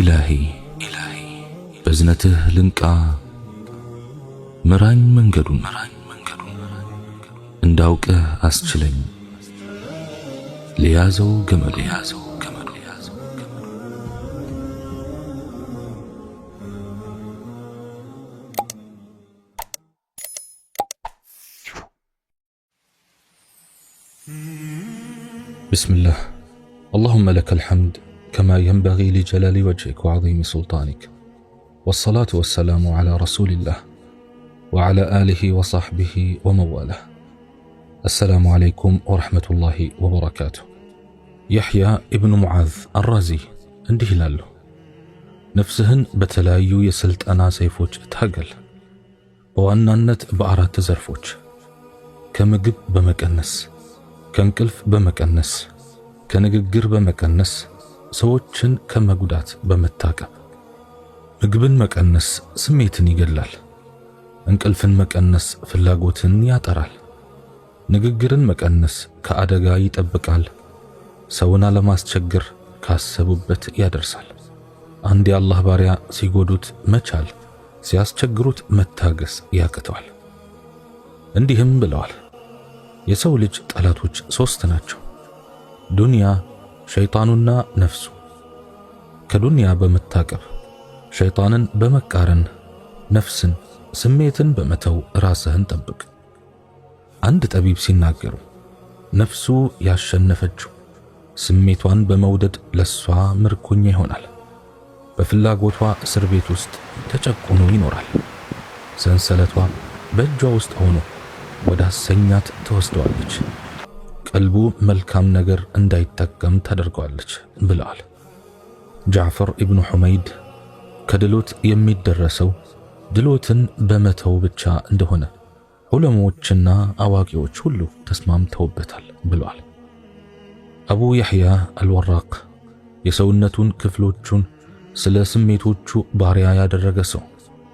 إلهي بزنته لنكا مران منجدون انداوك أسجلين ليازو جمل بسم الله. اللهم لك الحمد كما ينبغي لجلال وجهك وعظيم سلطانك، والصلاة والسلام على رسول الله وعلى آله وصحبه ومواله. السلام عليكم ورحمة الله وبركاته. يحيى ابن معاذ الرازي እንዲህ ይላሉ፣ ነፍስህን በተለያዩ የስልጠና ሰይፎች ታገል፣ በዋናነት በአራት ዘርፎች፣ ከምግብ በመቀነስ፣ ከእንቅልፍ በመቀነስ፣ ከንግግር በመቀነስ፣ ሰዎችን ከመጉዳት በመታቀብ። ምግብን መቀነስ ስሜትን ይገላል፣ እንቅልፍን መቀነስ ፍላጎትን ያጠራል፣ ንግግርን መቀነስ ከአደጋ ይጠብቃል፣ ሰውን አለማስቸገር ካሰቡበት ያደርሳል። አንድ የአላህ ባሪያ ሲጎዱት መቻል፣ ሲያስቸግሩት መታገስ ያቅተዋል። እንዲህም ብለዋል፣ የሰው ልጅ ጠላቶች ሶስት ናቸው፣ ዱንያ፣ ሸይጣኑና ነፍሱ። ከዱንያ በመታቀብ ሸይጣንን በመቃረን ነፍስን፣ ስሜትን በመተው ራስህን ጠብቅ። አንድ ጠቢብ ሲናገሩ ነፍሱ ያሸነፈችው ስሜቷን በመውደድ ለሷ ምርኮኛ ይሆናል፣ በፍላጎቷ እስር ቤት ውስጥ ተጨቁኖ ይኖራል። ሰንሰለቷ በእጇ ውስጥ ሆኖ ወደ አሰኛት ትወስደዋለች፣ ቀልቡ መልካም ነገር እንዳይጠቀም ታደርገዋለች ብለዋል። ጃዕፈር ኢብኑ ሑመይድ ከድሎት የሚደረሰው ድሎትን በመተው ብቻ እንደሆነ ዑለሞችና አዋቂዎች ሁሉ ተስማምተውበታል ብለዋል። አቡ ያሕያ አልወራቅ የሰውነቱን ክፍሎቹን ስለ ስሜቶቹ ባሪያ ያደረገ ሰው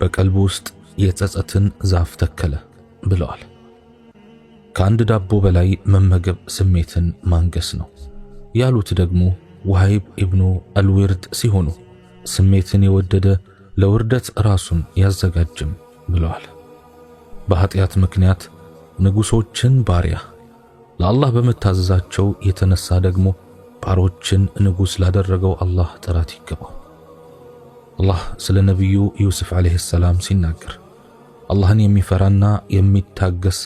በቀልቡ ውስጥ የጸጸትን ዛፍ ተከለ ብለዋል። ከአንድ ዳቦ በላይ መመገብ ስሜትን ማንገስ ነው ያሉት ደግሞ ወሃይብ ኢብኑ አልዊርድ ሲሆኑ ስሜትን የወደደ ለውርደት ራሱን ያዘጋጅም ብለዋል። በኃጢአት ምክንያት ንጉሶችን ባሪያ፣ ለአላህ በመታዘዛቸው የተነሳ ደግሞ ባሮችን ንጉስ ላደረገው አላህ ጥራት ይገባው። አላህ ስለ ነቢዩ ዩሱፍ ዓለይሂ ሰላም ሲናገር አላህን የሚፈራና የሚታገስ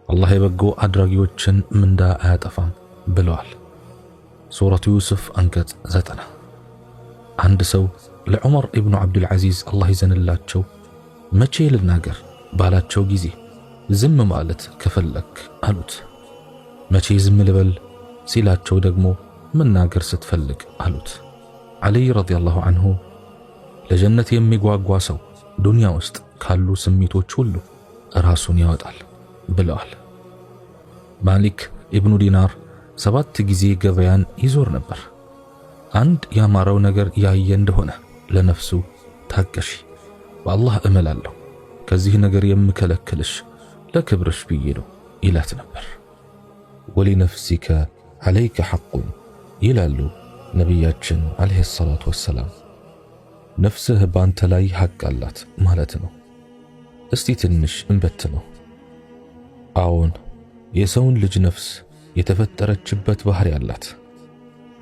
አላህ የበጎ አድራጊዎችን ምንዳ አያጠፋም ብለዋል። ሱረቱ ዩሱፍ አንቀጽ 90። አንድ ሰው ለዑመር ኢብኑ ዓብዱልዓዚዝ አላህ ይዘንላቸው መቼ ልናገር ባላቸው ጊዜ ዝም ማለት ከፈለክ አሉት። መቼ ዝም ልበል ሲላቸው ደግሞ መናገር ስትፈልግ አሉት። ዓሊ ረዲየላሁ ዐንሁ ለጀነት የሚጓጓ ሰው ዱንያ ውስጥ ካሉ ስሜቶች ሁሉ ራሱን ያወጣል ብለዋል። ማሊክ ኢብኑ ዲናር 7 ጊዜ ገበያን ይዞር ነበር። አንድ ያማረው ነገር ያየ እንደሆነ ለነፍሱ ታገሺ፣ በአላህ እምላለሁ ከዚህ ነገር የምከለክልሽ ለክብርሽ ብዬ ነው ይላት ነበር። ወሊነፍሲከ ዐለይከ ሐቁን ይላሉ ነቢያችን ዓለይሂ ሰላቱ ወሰላም። ነፍስህ ባንተ ላይ ሐቅ አላት ማለት ነው። እስቲ ትንሽ እንበትነው። አዎን፣ የሰውን ልጅ ነፍስ የተፈጠረችበት ባህሪ አላት፣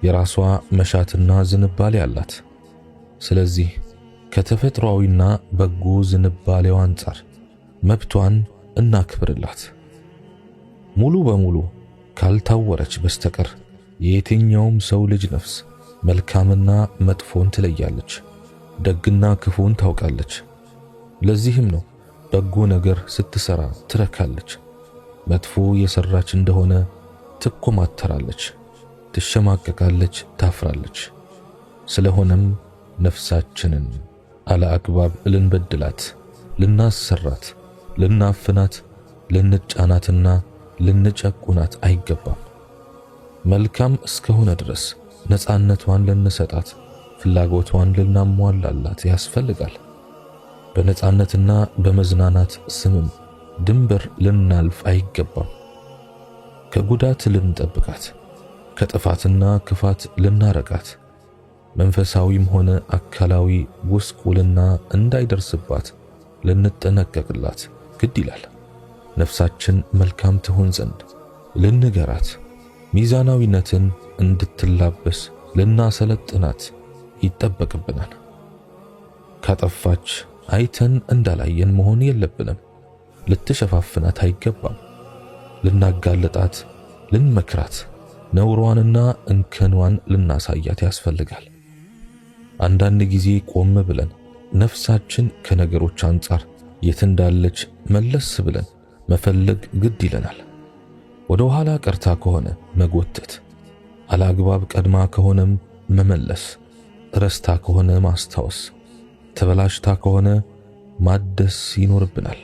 የራሷ መሻትና ዝንባሌ አላት። ስለዚህ ከተፈጥሯዊና በጎ ዝንባሌው አንጻር መብቷን እናክብርላት። ሙሉ በሙሉ ካልታወረች በስተቀር የየትኛውም ሰው ልጅ ነፍስ መልካምና መጥፎን ትለያለች፣ ደግና ክፉን ታውቃለች። ለዚህም ነው በጎ ነገር ስትሰራ ትረካለች፣ መጥፎ የሰራች እንደሆነ ትኮማተራለች፣ ትሸማቀቃለች፣ ታፍራለች። ስለሆነም ነፍሳችንን አለአግባብ ልንበድላት፣ ልናሰራት፣ ልናፍናት፣ ልንጫናትና ልንጨቁናት አይገባም። መልካም እስከሆነ ድረስ ነፃነቷን ልንሰጣት፣ ፍላጎቷን ልናሟላላት ያስፈልጋል። በነፃነትና በመዝናናት ስምም ድንበር ልናልፍ አይገባም። ከጉዳት ልንጠብቃት፣ ከጥፋትና ክፋት ልናረቃት፣ መንፈሳዊም ሆነ አካላዊ ጉስቁልና እንዳይደርስባት ልንጠነቀቅላት ግድ ይላል። ነፍሳችን መልካም ትሆን ዘንድ ልንገራት፣ ሚዛናዊነትን እንድትላበስ ልናሰለጥናት ይጠበቅብናል። ካጠፋች አይተን እንዳላየን መሆን የለብንም። ልትሸፋፍናት አይገባም። ልናጋለጣት፣ ልንመክራት፣ ነውሯንና እንከኗን ልናሳያት ያስፈልጋል። አንዳንድ ጊዜ ቆም ብለን ነፍሳችን ከነገሮች አንጻር የት እንዳለች መለስ ብለን መፈለግ ግድ ይለናል። ወደ ኋላ ቀርታ ከሆነ መጎተት፣ አላግባብ ቀድማ ከሆነም መመለስ፣ ረስታ ከሆነ ማስታወስ፣ ተበላሽታ ከሆነ ማደስ ይኖርብናል።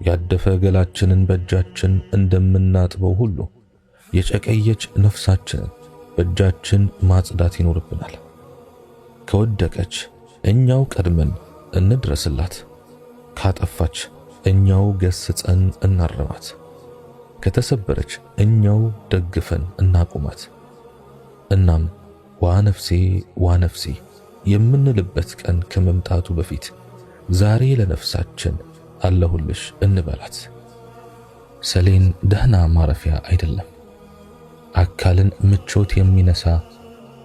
ያደፈ ገላችንን በእጃችን እንደምናጥበው ሁሉ የጨቀየች ነፍሳችንን በእጃችን ማጽዳት ይኖርብናል። ከወደቀች እኛው ቀድመን እንድረስላት፣ ካጠፋች እኛው ገስጸን እናርማት፣ ከተሰበረች እኛው ደግፈን እናቁማት። እናም ዋ ነፍሴ ዋ ነፍሴ የምንልበት ቀን ከመምጣቱ በፊት ዛሬ ለነፍሳችን አለሁልሽ እንበላት። ሰሌን ደህና ማረፊያ አይደለም። አካልን ምቾት የሚነሳ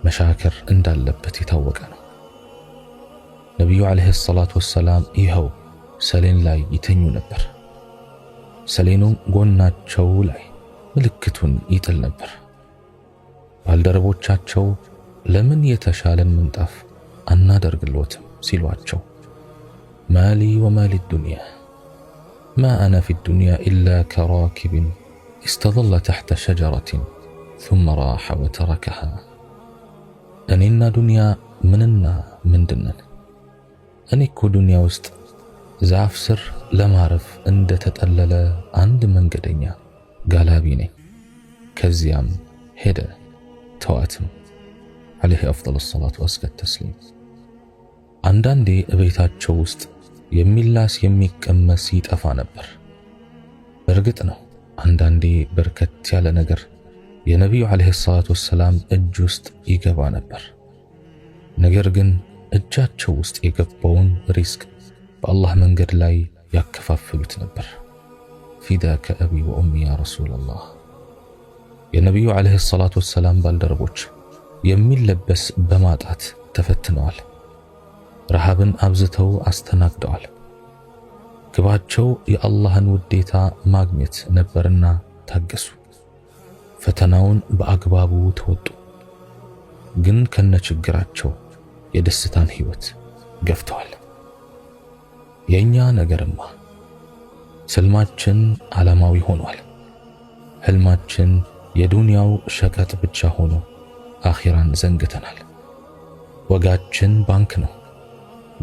መሻከር እንዳለበት የታወቀ ነው። ነቢዩ ዓለይሂ ሰላቱ ወሰላም ይኸው ሰሌን ላይ ይተኙ ነበር። ሰሌኑም ጎናቸው ላይ ምልክቱን ይጥል ነበር። ባልደረቦቻቸው ለምን የተሻለን ምንጣፍ አናደርግሎትም ሲሏቸው ማሊ ወማሊ ዱንያ ማ አነ ፊ ዱንያ ኢላ ከራኪብን استظل تحت شجرة ثم راح وتركها እኔና ዱንያ ምንና ምንድነን? እኔ እኮ ዱንያ ውስጥ ዛፍ ስር ለማረፍ እንደተጠለለ አንድ መንገደኛ ጋላቢ ነኝ። ከዚያም ሄደ ተዋትም። عليه أفضل الصلاة وأزكى التسليم። አንዳንዴ እቤታቸው ውስጥ የሚላስ የሚቀመስ ይጠፋ ነበር። እርግጥ ነው አንዳንዴ በርከት ያለ ነገር የነቢዩ ዓለይሂ ሰላቱ ወሰላም እጅ ውስጥ ይገባ ነበር። ነገር ግን እጃቸው ውስጥ የገባውን ሪዝቅ በአላህ መንገድ ላይ ያከፋፍሉት ነበር። ፊዳከ አቢ ወኡሚ ያ ረሱላላህ። የነቢዩ ዓለይሂ ሰላቱ ወሰላም ባልደረቦች የሚለበስ በማጣት ተፈትነዋል። ረሃብን አብዝተው አስተናግደዋል። ግባቸው የአላህን ውዴታ ማግኘት ነበርና ታገሱ። ፈተናውን በአግባቡ ተወጡ። ግን ከነችግራቸው የደስታን ህይወት ገፍተዋል። የኛ ነገርማ ስልማችን ዓላማዊ ሆኗል። ህልማችን የዱንያው ሸቀጥ ብቻ ሆኖ አኺራን ዘንግተናል። ወጋችን ባንክ ነው።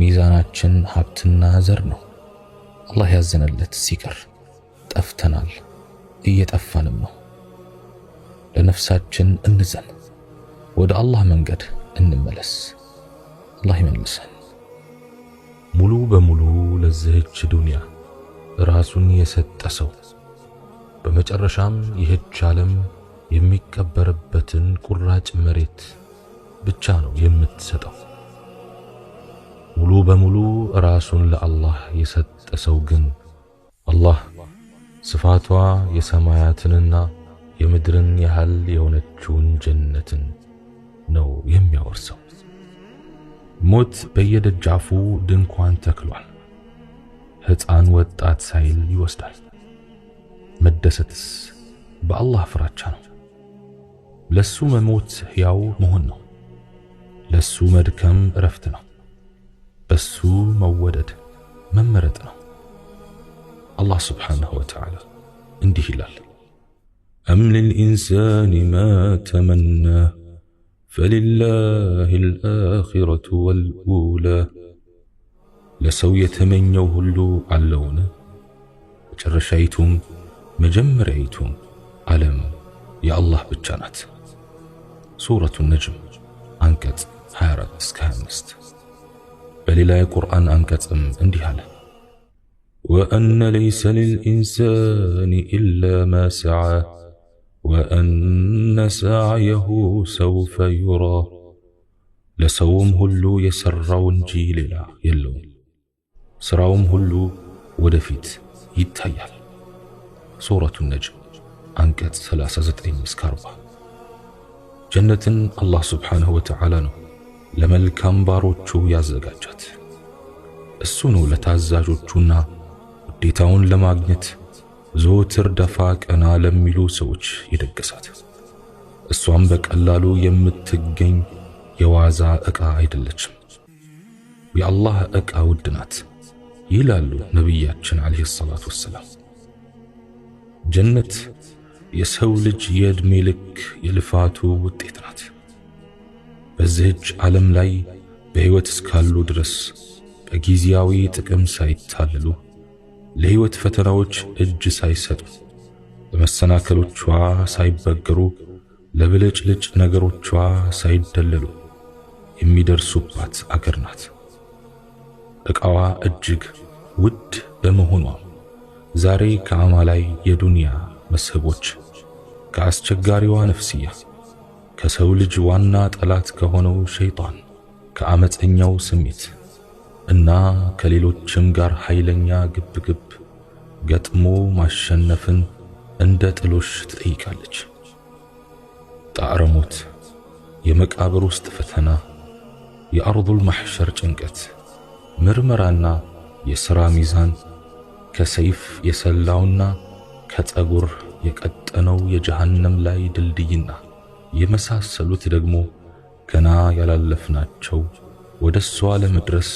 ሚዛናችን ሀብትና ዘር ነው። አላህ ያዘነለት ሲቀር ጠፍተናል፣ እየጠፋንም ነው። ለነፍሳችን እንዘን፣ ወደ አላህ መንገድ እንመለስ። አላህ ይመልሰን። ሙሉ በሙሉ ለዚህች ዱንያ ራሱን የሰጠ ሰው በመጨረሻም ይህች ዓለም የሚቀበርበትን ቁራጭ መሬት ብቻ ነው የምትሰጠው። ሙሉ በሙሉ ራሱን ለአላህ የሰጠ ሰው ግን አላህ ስፋቷ የሰማያትንና የምድርን ያህል የሆነችውን ጀነትን ነው የሚያወርሰው። ሞት በየደጃፉ ድንኳን ተክሏል። ሕፃን ወጣት ሳይል ይወስዳል። መደሰትስ በአላህ ፍራቻ ነው። ለሱ መሞት ሕያው መሆን ነው። ለሱ መድከም እረፍት ነው። በሱ መወደድ መመረጥ ነው። አላህ ስብሓንሁ ወተዓላ እንዲህ ይላል፣ أم للإنسان ما تمنى فلله الآخرة والأولى لسو يتمنيو هلو علون جرشيتم مجمريتم علم يا الله بالجنات. سورة النجم أنكت حارة اسكامست بللا قرآن أنكت انديها وأن ليس للإنسان إلا ما سعى وأن سعيه سوف يرى ለሰውም ሁሉ የሰራው እንጂ ሌላ የለውም። ስራውም ሁሉ ወደፊት ይታያል። ሱረቱ ነጅም አንቀጽ 39-40። ጀነትን አላህ ሱብሓነሁ ወተዓላ ነው ለመልካም ባሮቹ ያዘጋጃት። እሱ ነው ለታዛዦቹና ውዴታውን ለማግኘት ዘወትር ደፋ ቀና ለሚሉ ሰዎች የደገሳት። እሷም በቀላሉ የምትገኝ የዋዛ ዕቃ አይደለችም። የአላህ ዕቃ ውድ ናት ይላሉ ነቢያችን ዓለይሂ ሰላቱ ወሰላም። ጀነት የሰው ልጅ የዕድሜ ልክ የልፋቱ ውጤት ናት። በዚህች ዓለም ላይ በሕይወት እስካሉ ድረስ በጊዜያዊ ጥቅም ሳይታለሉ፣ ለሕይወት ፈተናዎች እጅ ሳይሰጡ፣ በመሰናከሎቿ ሳይበገሩ፣ ለብልጭልጭ ነገሮቿ ሳይደለሉ የሚደርሱባት አገር ናት። ዕቃዋ እጅግ ውድ በመሆኗ ዛሬ ከአማላይ የዱንያ መስህቦች፣ ከአስቸጋሪዋ ነፍስያ፣ ከሰው ልጅ ዋና ጠላት ከሆነው ሸይጣን፣ ከአመፀኛው ስሜት እና ከሌሎችም ጋር ኃይለኛ ግብግብ ገጥሞ ማሸነፍን እንደ ጥሎሽ ትጠይቃለች። ጣዕረ ሞት፣ የመቃብር ውስጥ ፈተና፣ የአርዱል ማሕሸር ጭንቀት፣ ምርመራና የሥራ ሚዛን፣ ከሰይፍ የሰላውና ከፀጉር የቀጠነው የጀሃነም ላይ ድልድይና የመሳሰሉት ደግሞ ገና ያላለፍናቸው ወደ እሷ ለመድረስ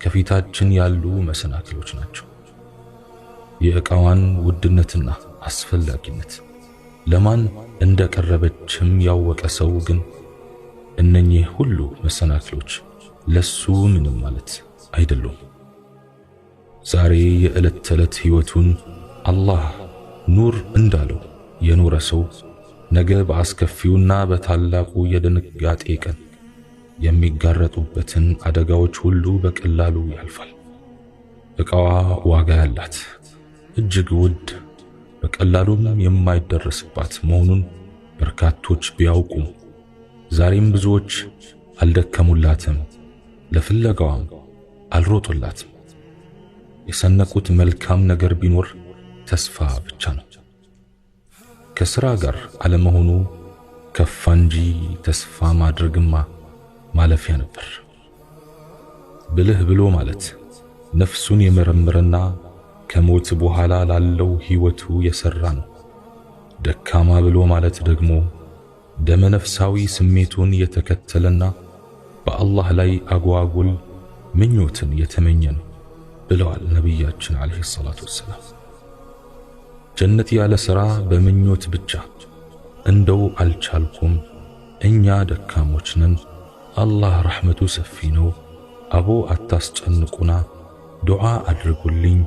ከፊታችን ያሉ መሰናክሎች ናቸው። የዕቃዋን ውድነትና አስፈላጊነት ለማን እንደቀረበችም ያወቀ ሰው ግን እነኚህ ሁሉ መሰናክሎች ለሱ ምንም ማለት አይደሉም። ዛሬ የዕለት ተዕለት ሕይወቱን አላህ ኑር እንዳለው የኖረ ሰው ነገ በአስከፊውና በታላቁ የድንጋጤ ቀን የሚጋረጡበትን አደጋዎች ሁሉ በቀላሉ ያልፋል። ዕቃዋ ዋጋ ያላት እጅግ ውድ፣ በቀላሉም የማይደረስባት መሆኑን በርካቶች ቢያውቁም ዛሬም ብዙዎች አልደከሙላትም፣ ለፍለጋዋም አልሮጡላትም። የሰነቁት መልካም ነገር ቢኖር ተስፋ ብቻ ነው። ከሥራ ጋር አለመሆኑ ከፋ እንጂ ተስፋ ማድረግማ ማለፊያ ነበር። ብልህ ብሎ ማለት ነፍሱን የመረመረና ከሞት በኋላ ላለው ሕይወቱ የሰራ ነው። ደካማ ብሎ ማለት ደግሞ ደመነፍሳዊ ስሜቱን የተከተለና በአላህ ላይ አጓጉል ምኞትን የተመኘ ነው ብለዋል ነቢያችን ዓለይሂ ሰላቱ ወሰላም። ጀነት ያለ ሥራ በምኞት ብቻ እንደው አልቻልኩም፣ እኛ ደካሞች ነን፣ አላህ ረሕመቱ ሰፊ ነው፣ አቦ አታስጨንቁና ዱዓ አድርጉልኝ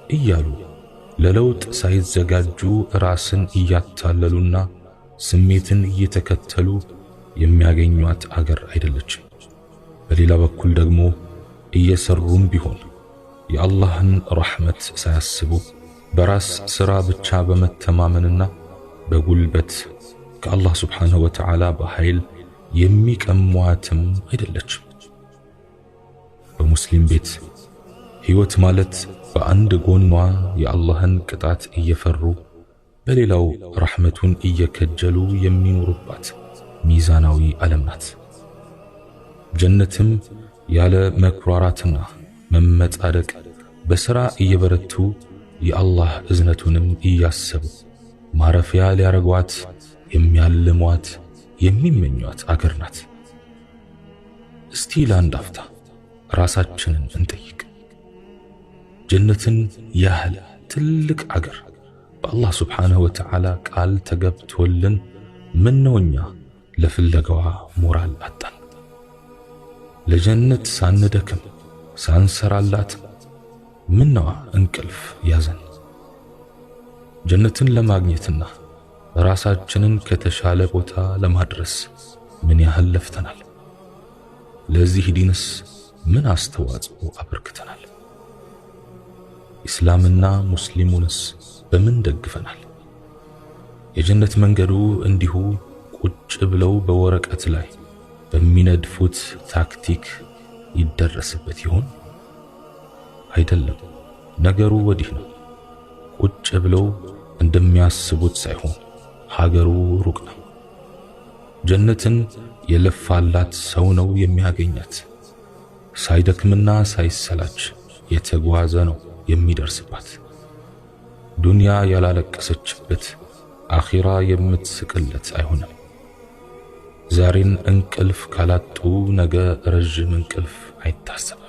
እያሉ ለለውጥ ሳይዘጋጁ ራስን እያታለሉና ስሜትን እየተከተሉ የሚያገኟት አገር አይደለችም። በሌላ በኩል ደግሞ እየሰሩም ቢሆን የአላህን ረሕመት ሳያስቡ በራስ ሥራ ብቻ በመተማመንና በጉልበት ከአላህ ስብሓንሁ ወተዓላ በኃይል የሚቀሟትም አይደለችም። በሙስሊም ቤት ሕይወት ማለት በአንድ ጎኗ የአላህን ቅጣት እየፈሩ በሌላው ረሕመቱን እየከጀሉ የሚኖሩባት ሚዛናዊ ዓለም ናት። ጀነትም ያለ መኩራራትና መመጻደቅ በሥራ እየበረቱ የአላህ እዝነቱንም እያሰቡ ማረፊያ ሊያረጓት የሚያልሟት የሚመኟት አገር ናት። እስቲ ለአንድ አፍታ ራሳችንን እንጠይቅ። ጀነትን ያህል ትልቅ አገር በአላህ ስብሓንሁ ወተዓላ ቃል ተገብቶልን ምነው እኛ ለፍለጋዋ ሞራል አጣን? ለጀነት ሳንደክም ሳንሰራላት ምነዋ እንቅልፍ ያዘን? ጀነትን ለማግኘትና ራሳችንን ከተሻለ ቦታ ለማድረስ ምን ያህል ለፍተናል? ለዚህ ዲንስ ምን አስተዋጽኦ አበርክተናል? ኢስላምና ሙስሊሙንስ በምን ደግፈናል? የጀነት መንገዱ እንዲሁ ቁጭ ብለው በወረቀት ላይ በሚነድፉት ታክቲክ ይደረስበት ይሆን? አይደለም። ነገሩ ወዲህ ነው። ቁጭ ብለው እንደሚያስቡት ሳይሆን ሀገሩ ሩቅ ነው። ጀነትን የለፋላት ሰው ነው የሚያገኛት። ሳይደክምና ሳይሰላች የተጓዘ ነው የሚደርስባት። ዱንያ ያላለቀሰችበት አኺራ የምትስቅለት አይሆንም። ዛሬን እንቅልፍ ካላጡ ነገ ረጅም እንቅልፍ አይታሰብም።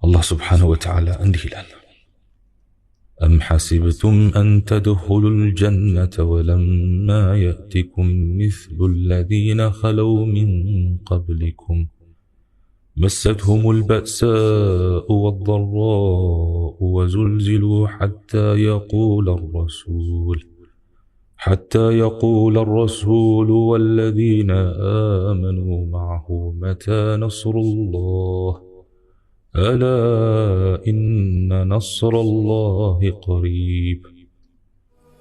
አላህ ስብሓነሁ ወተዓላ እንዲህ ይላል፣ أم حسبتم أن تدخلوا الجنة ولما يأتكم مثل الذين خلوا من قبلكم مستهم البأساء والضراء وزلزلوا حتى يقول الرسول والذين آمنوا معه متى نصر الله ألا إن نصر الله قريب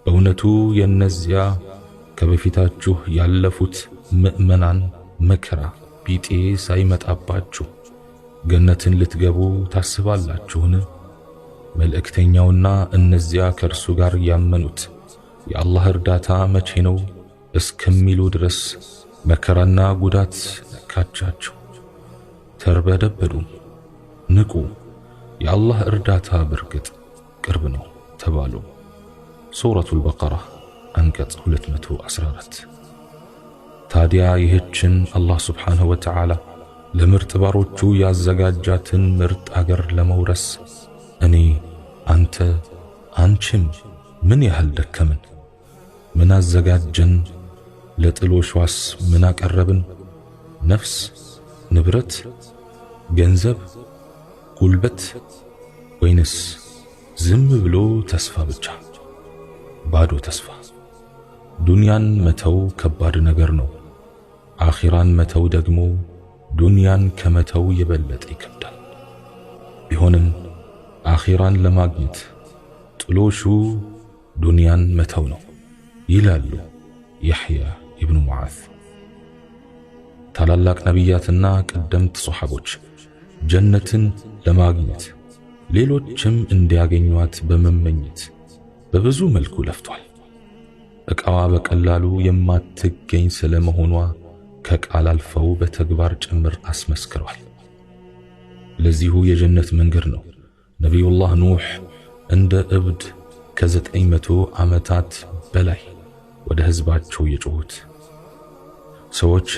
እውነቱ የነዚያ ከበፊታችሁ ያለፉት ምእመናን መከራ ቢጤ ሳይመጣባችሁ ገነትን ልትገቡ ታስባላችሁን? መልእክተኛውና እነዚያ ከእርሱ ጋር ያመኑት የአላህ እርዳታ መቼ ነው እስከሚሉ ድረስ መከራና ጉዳት ነካቻቸው። ተርበደበዱ፣ ንቁ፣ የአላህ እርዳታ በርግጥ ቅርብ ነው ተባሉ። ሱረቱል በቀራ አንቀጽ 214። ታዲያ ይህችን አላህ ስብሓንሁ ወተዓላ ለምርጥ ባሮቹ ያዘጋጃትን ምርጥ አገር ለመውረስ እኔ፣ አንተ፣ አንቺም ምን ያህል ደከምን? ምን አዘጋጀን? ለጥሎሿስ ምን አቀረብን? ነፍስ፣ ንብረት፣ ገንዘብ፣ ጉልበት ወይንስ ዝም ብሎ ተስፋ ብቻ? ባዶ ተስፋ። ዱንያን መተው ከባድ ነገር ነው። አኺራን መተው ደግሞ ዱንያን ከመተው የበለጠ ይከብዳል። ቢሆንም አኺራን ለማግኘት ጥሎሹ ዱንያን መተው ነው ይላሉ ያሕያ ኢብኑ ሙዓዝ። ታላላቅ ነቢያትና ቀደምት ሶሐቦች ጀነትን ለማግኘት ሌሎችም እንዲያገኟት በመመኘት በብዙ መልኩ ለፍቷል። ዕቃዋ በቀላሉ የማትገኝ ስለመሆኗ ከቃል አልፈው በተግባር ጭምር አስመስክረዋል። ለዚሁ የጀነት መንገድ ነው ነቢዩላህ ኑህ እንደ እብድ ከ900 ዓመታት በላይ ወደ ሕዝባቸው የጮሁት። ሰዎች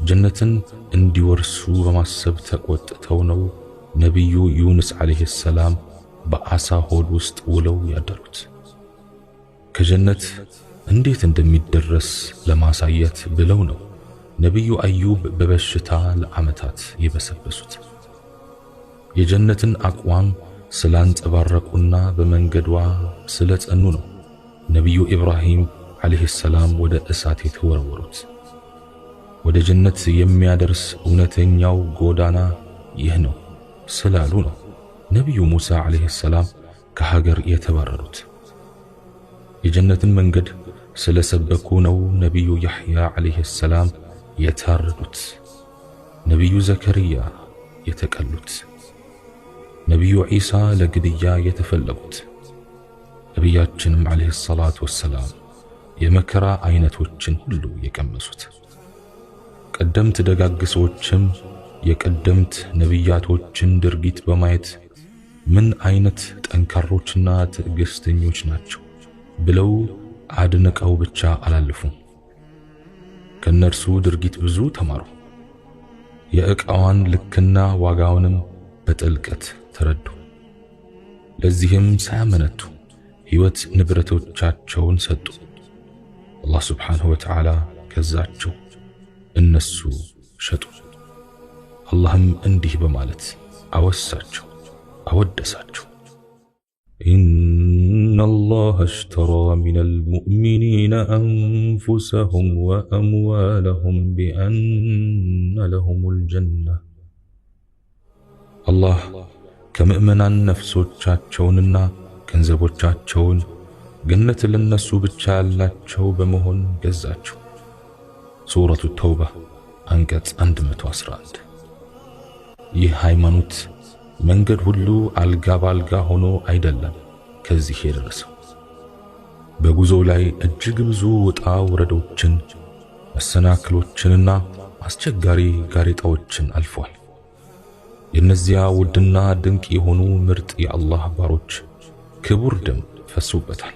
ጀነትን እንዲወርሱ በማሰብ ተቆጥተው ነው ነቢዩ ዩኑስ ዓለይሂ ሰላም በአሳ ሆድ ውስጥ ውለው ያደሩት። ከጀነት እንዴት እንደሚደረስ ለማሳየት ብለው ነው ነቢዩ አዩብ በበሽታ ለዓመታት የበሰበሱት። የጀነትን አቋም ስላንጸባረቁና በመንገዷ ስለጸኑ ነው ነቢዩ ኢብራሂም ዓለይሂ ሰላም ወደ እሳት የተወረወሩት። ወደ ጀነት የሚያደርስ እውነተኛው ጎዳና ይህ ነው ስላሉ ነው ነቢዩ ሙሳ ዓለይሂ ሰላም ከሀገር የተባረሩት። የጀነትን መንገድ ስለሰበኩ ነው ነቢዩ ያሕያ ዓለይሂ ሰላም የታረዱት፣ ነቢዩ ዘከርያ የተቀሉት፣ ነቢዩ ዒሳ ለግድያ የተፈለጉት፣ ነቢያችንም ዓለይሂ ሰላቱ ወሰላም የመከራ አይነቶችን ሁሉ የቀመሱት። ቀደምት ደጋግ ሰዎችም የቀደምት ነቢያቶችን ድርጊት በማየት ምን አይነት ጠንካሮችና ትዕግስተኞች ናቸው ብለው አድንቀው ብቻ አላለፉም። ከነርሱ ድርጊት ብዙ ተማሩ። የዕቃዋን ልክና ዋጋውንም በጥልቀት ተረዱ። ለዚህም ሳያመነቱ ሕይወት ንብረቶቻቸውን ሰጡ። አላህ ስብሓንሁ ወተዓላ ገዛቸው፣ እነሱ ሸጡ። አላህም እንዲህ በማለት አወሳቸው፣ አወደሳቸው። إن الله اشترى من المؤمنين أنفسهم وأموالهم بأن لهم الجنة الله كمؤمنان نفسوቻቸውንና ገንዘቦቻቸውን ገነት ለነሱ ብቻ ያላቸው በመሆን ገዛቸው። ሱረቱ ተውባ አንቀጽ 111 ይህ ሃይማኖት መንገድ ሁሉ አልጋ ባልጋ ሆኖ አይደለም ከዚህ የደረሰው። በጉዞው ላይ እጅግ ብዙ ውጣ ውረዶችን፣ መሰናክሎችንና አስቸጋሪ ጋሬጣዎችን አልፏል። የእነዚያ ውድና ድንቅ የሆኑ ምርጥ የአላህ ባሮች ክቡር ደም ፈሶበታል።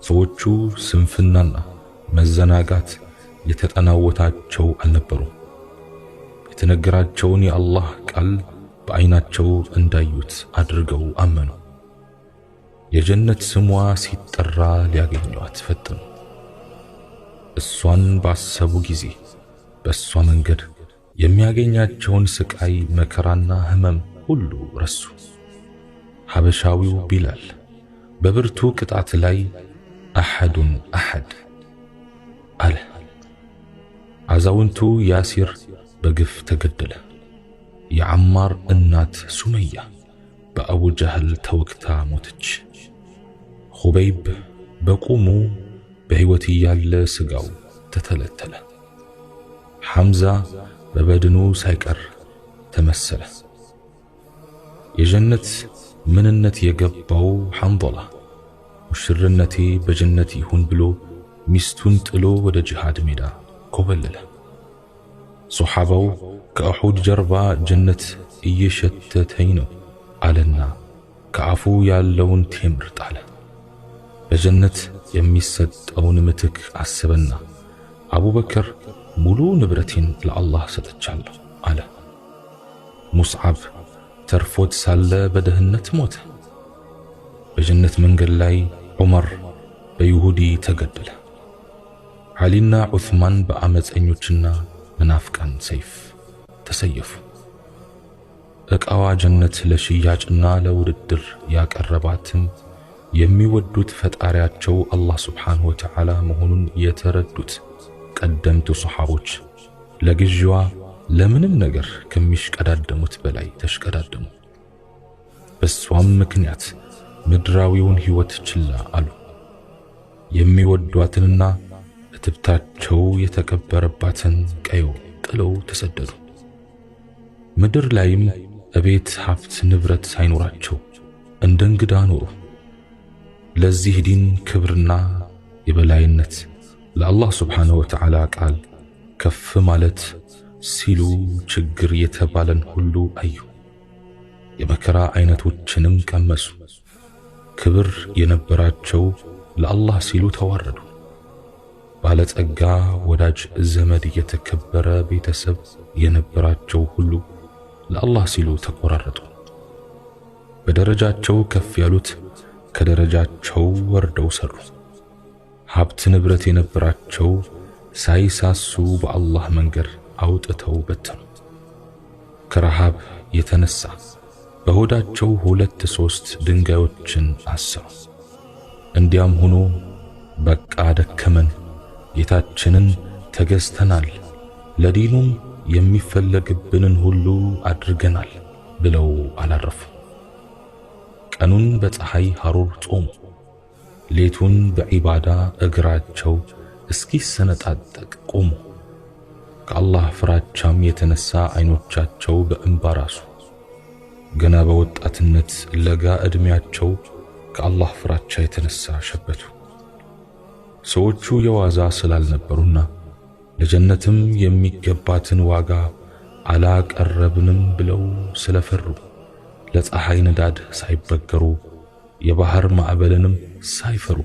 ሰዎቹ ስንፍናና መዘናጋት የተጠናወታቸው አልነበሩም። የተነገራቸውን የአላህ ቃል በዓይናቸው እንዳዩት አድርገው አመኑ። የጀነት ስሟ ሲጠራ ሊያገኟት ፈጠኑ። እሷን ባሰቡ ጊዜ በእሷ መንገድ የሚያገኛቸውን ስቃይ፣ መከራና ህመም ሁሉ ረሱ። ሐበሻዊው ቢላል በብርቱ ቅጣት ላይ አሐዱን አሐድ አለ። አዛውንቱ ያሲር በግፍ ተገደለ። የዓማር እናት ሱመያ በአቡ ጀህል ተወግታ ሞተች። ኹበይብ በቁሙ በሕይወት እያለ ስጋው ተተለተለ። ሐምዛ በበድኑ ሳይቀር ተመሰለ። የጀነት ምንነት የገባው ሐንዘላ ሙሽርነቴ በጀነት ይሁን ብሎ ሚስቱን ጥሎ ወደ ጂሃድ ሜዳ ኮበለለ። ሶሓባው ከኡሑድ ጀርባ ጀነት እየሸተተኝ ነው አለና ከአፉ ያለውን ቴምር ጣለ። በጀነት የሚሰጠውን ምትክ አሰበና አቡበክር ሙሉ ንብረቴን ለአላህ ሰጥቻለሁ አለ። ሙስዓብ ተርፎት ሳለ በደህንነት ሞተ። በጀነት መንገድ ላይ ዑመር በይሁዲ ተገደለ። ዓሊና ዑስማን በአመፀኞችና መናፍቃን ሰይፍ ተሰየፉ። ዕቃዋ ጀነት ለሽያጭና ለውድድር ያቀረባትም የሚወዱት ፈጣሪያቸው አላህ ሱብሓነሁ ወተዓላ መሆኑን የተረዱት ቀደምቱ ሰሓቦች ለግዢዋ ለምንም ነገር ከሚሽቀዳደሙት በላይ ተሽቀዳደሙ። በሷም ምክንያት ምድራዊውን ሕይወት ችላ አሉ። የሚወዷትንና እትብታቸው የተቀበረባትን ቀዮ ጥለው ተሰደዱ። ምድር ላይም እቤት ሀብት ንብረት ሳይኖራቸው እንደ እንግዳ ኖሩ። ለዚህ ዲን ክብርና የበላይነት ለአላህ ሱብሓነሁ ወተዓላ ቃል ከፍ ማለት ሲሉ ችግር የተባለን ሁሉ አዩ። የመከራ አይነቶችንም ቀመሱ። ክብር የነበራቸው ለአላህ ሲሉ ተዋረዱ። ባለጸጋ ወዳጅ ዘመድ የተከበረ ቤተሰብ የነበራቸው ሁሉ ለአላህ ሲሉ ተቆራረጡ። በደረጃቸው ከፍ ያሉት ከደረጃቸው ወርደው ሰሩ። ሀብት ንብረት የነበራቸው ሳይሳሱ በአላህ መንገድ አውጥተው በተኑ። ከረሃብ የተነሳ በሆዳቸው 2-3 ድንጋዮችን አሰሩ። እንዲያም ሆኖ በቃ ደከመን፣ ጌታችንን ተገዝተናል፣ ለዲኑም የሚፈለግብንን ሁሉ አድርገናል ብለው አላረፉ። ቀኑን በፀሐይ ሐሩር ጾሙ። ሌቱን በዒባዳ እግራቸው እስኪሰነጣጠቅ ቆሙ። ከአላህ ፍራቻም የተነሳ አይኖቻቸው በእንባ ራሱ። ገና በወጣትነት ለጋ ዕድሜያቸው ከአላህ ፍራቻ የተነሳ ሸበቱ። ሰዎቹ የዋዛ ስላልነበሩና ለጀነትም የሚገባትን ዋጋ አላቀረብንም ብለው ስለፈሩ ለፀሐይ ንዳድ ሳይበገሩ የባህር ማዕበልንም ሳይፈሩ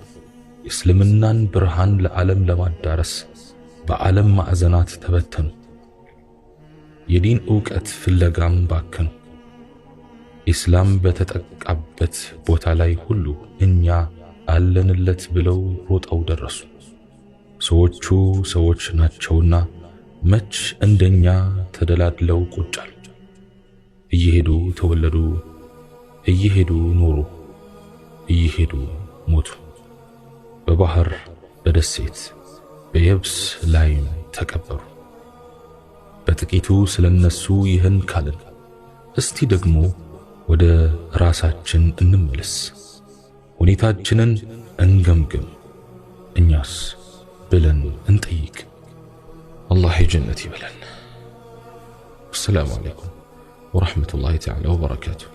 የእስልምናን ብርሃን ለዓለም ለማዳረስ በዓለም ማዕዘናት ተበተኑ። የዲን ዕውቀት ፍለጋም ባከኑ። ኢስላም በተጠቃበት ቦታ ላይ ሁሉ እኛ አለንለት ብለው ሮጠው ደረሱ። ሰዎቹ ሰዎች ናቸውና መች እንደኛ ተደላድለው ቁጭ አሉ። እየሄዱ ተወለዱ፣ እየሄዱ ኖሩ፣ እየሄዱ ሞቱ። በባህር በደሴት በየብስ ላይም ተቀበሩ። በጥቂቱ ስለነሱ ይህን ካልን እስቲ ደግሞ ወደ ራሳችን እንመለስ። ሁኔታችንን እንገምግም። እኛስ ብለን እንጠይቅ። አላህ አላህ የጀነት ይበለን። ወሰላሙ አለይኩም ወረሕመቱላሂ ተዓላ ወበረካቱሁ።